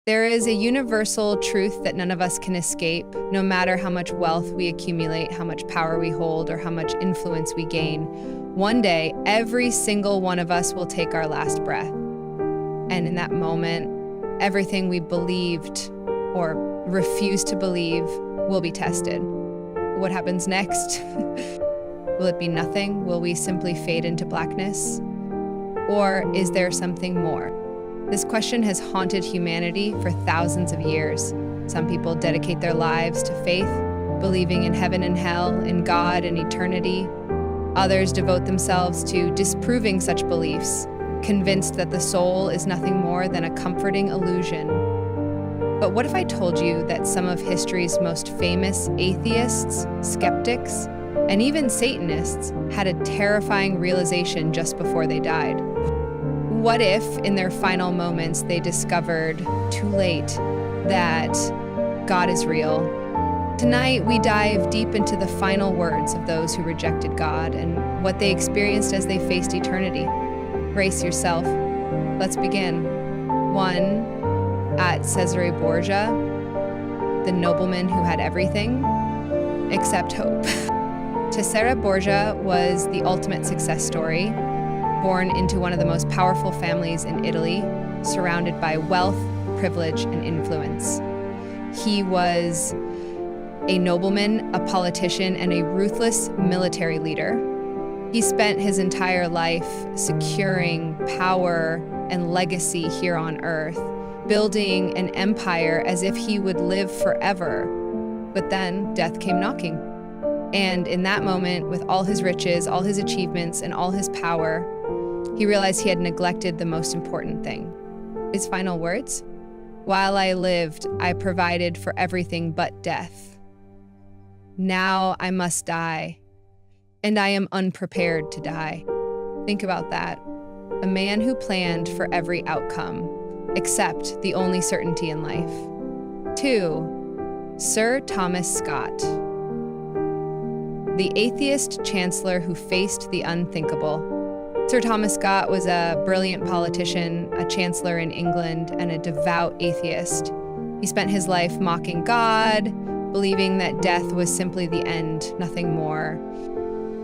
There is a universal truth that none of us can escape, no matter how much wealth we accumulate, how much power we hold, or how much influence we gain. One day, every single one of us will take our last breath. And in that moment, everything we believed or refused to believe will be tested. What happens next? Will it be nothing? Will we simply fade into blackness? Or is there something more? This question has haunted humanity for thousands of years. Some people dedicate their lives to faith, believing in heaven and hell, in God and eternity. Others devote themselves to disproving such beliefs, convinced that the soul is nothing more than a comforting illusion. But what if I told you that some of history's most famous atheists, skeptics, and even Satanists had a terrifying realization just before they died? What if, in their final moments, they discovered, too late, that God is real? Tonight, we dive deep into the final words of those who rejected God and what they experienced as they faced eternity. Brace yourself. Let's begin. 1. At Caesarea Borgia, the nobleman who had everything except hope. Caesarea Borgia was the ultimate success story. Born into one of the most powerful families in Italy, surrounded by wealth, privilege, and influence. He was a nobleman, a politician, and a ruthless military leader. He spent his entire life securing power and legacy here on earth, building an empire as if he would live forever. But then death came knocking. And in that moment, with all his riches, all his achievements, and all his power, he realized he had neglected the most important thing. His final words? While I lived, I provided for everything but death. Now I must die, and I am unprepared to die. Think about that. A man who planned for every outcome, except the only certainty in life. 2. Sir Thomas Scott, the atheist chancellor who faced the unthinkable. Sir Thomas Scott was a brilliant politician, a chancellor in England, and a devout atheist. He spent his life mocking God, believing that death was simply the end, nothing more.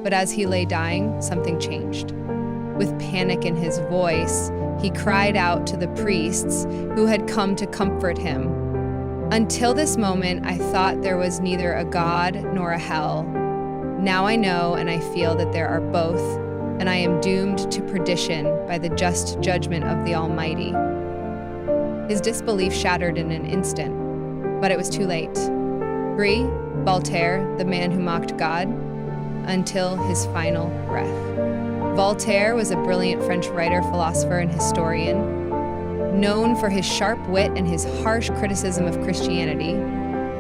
But as he lay dying, something changed. With panic in his voice, he cried out to the priests who had come to comfort him. Until this moment, I thought there was neither a God nor a hell. Now I know and I feel that there are both, and I am doomed to perdition by the just judgment of the Almighty. His disbelief shattered in an instant, but it was too late. 3. Voltaire, the man who mocked God, until his final breath. Voltaire was a brilliant French writer, philosopher, and historian, known for his sharp wit and his harsh criticism of Christianity.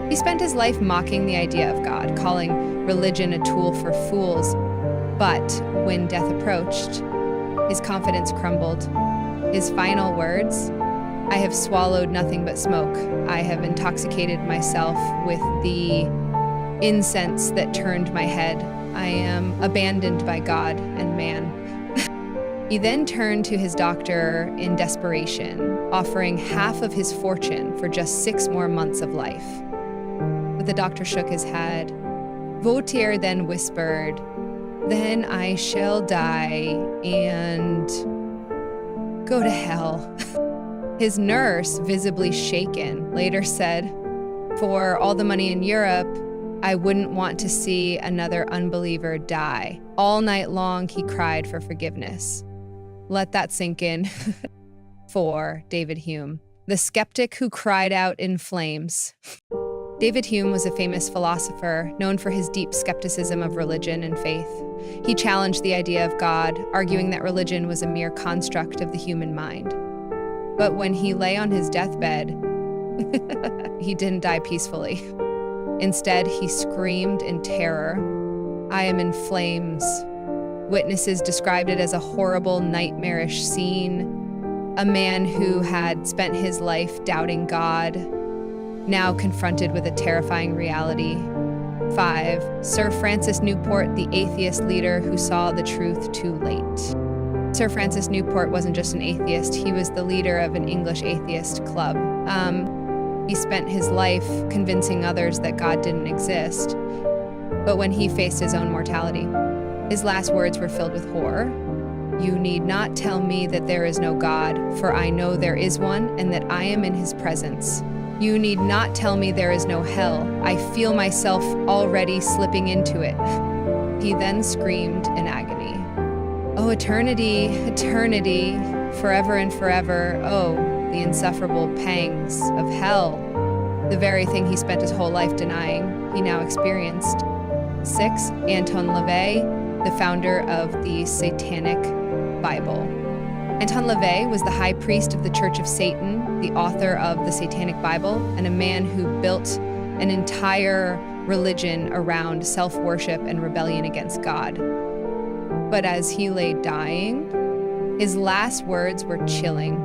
He spent his life mocking the idea of God, calling religion a tool for fools. But when death approached, his confidence crumbled. His final words, I have swallowed nothing but smoke. I have intoxicated myself with the incense that turned my head. I am abandoned by God and man. He then turned to his doctor in desperation, offering half of his fortune for just 6 more months of life. But the doctor shook his head. Voltaire then whispered, then I shall die and go to hell. His nurse, visibly shaken, later said, for all the money in Europe, I wouldn't want to see another unbeliever die. All night long, he cried for forgiveness. Let that sink in. 4. David Hume, the skeptic who cried out in flames. David Hume was a famous philosopher, known for his deep skepticism of religion and faith. He challenged the idea of God, arguing that religion was a mere construct of the human mind. But when he lay on his deathbed, he didn't die peacefully. Instead, he screamed in terror, I am in flames. Witnesses described it as a horrible, nightmarish scene. A man who had spent his life doubting God, now confronted with a terrifying reality. 5. Sir Francis Newport, the atheist leader who saw the truth too late. Sir Francis Newport wasn't just an atheist, he was the leader of an English atheist club. He spent his life convincing others that God didn't exist. But when he faced his own mortality, his last words were filled with horror. "You need not tell me that there is no God, for I know there is one and that I am in his presence. You need not tell me there is no hell. I feel myself already slipping into it." He then screamed in agony, "Oh, eternity, eternity, forever and forever. Oh, the insufferable pangs of hell." The very thing he spent his whole life denying, he now experienced. 6. Anton LaVey, the founder of the Satanic Bible. Anton LaVey was the high priest of the Church of Satan, the author of the Satanic Bible, and a man who built an entire religion around self-worship and rebellion against God. But as he lay dying, his last words were chilling.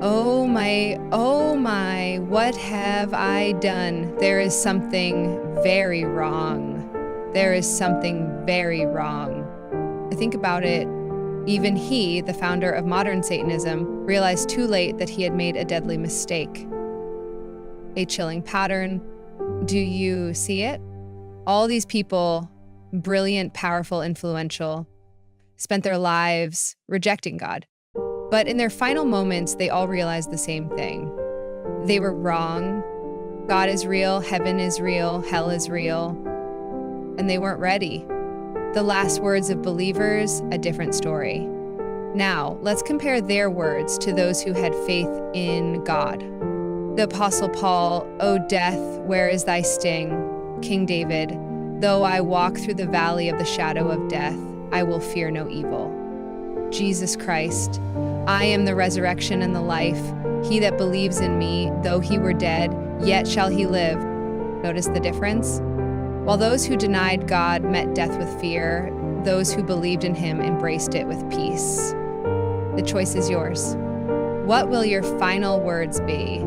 Oh my, what have I done? There is something very wrong. There is something very wrong. I think about it. Even he, the founder of modern Satanism, realized too late that he had made a deadly mistake. A chilling pattern. Do you see it? All these people, brilliant, powerful, influential, spent their lives rejecting God. But in their final moments, they all realized the same thing. They were wrong. God is real, heaven is real, hell is real. And they weren't ready. The last words of believers, a different story. Now, let's compare their words to those who had faith in God. The Apostle Paul, "O death, where is thy sting?" King David, "Though I walk through the valley of the shadow of death, I will fear no evil." Jesus Christ, "I am the resurrection and the life. He that believes in me, though he were dead, yet shall he live." Notice the difference? While those who denied God met death with fear, those who believed in him embraced it with peace. The choice is yours. What will your final words be?